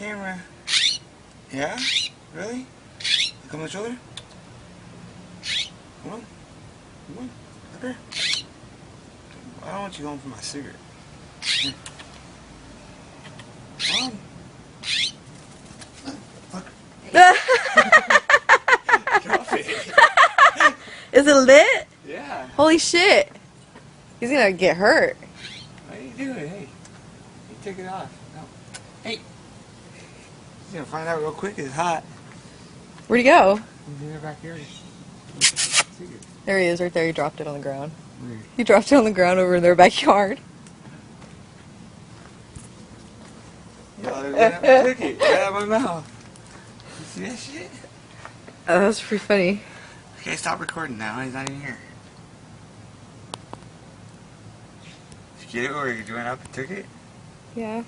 camera. Yeah? Really? Come on the shoulder? Come on. Come on. Up here. I don't want you going for my cigarette. Here. Come on. Fuck. Drop it. Is it lit? Yeah. Holy shit. He's gonna get hurt. What are you doing? Hey. You take it off. No. Hey. He's gonna find out real quick it's hot. Where'd he go? He's in their backyard. There he is, right there. He dropped it on the ground. Where? He dropped it on the ground over in their backyard. Yo, I took it right out of my mouth. You see that shit? Oh, that was pretty funny. Okay, stop recording now. He's not even here. Did you get it or you went up and took it? Yeah.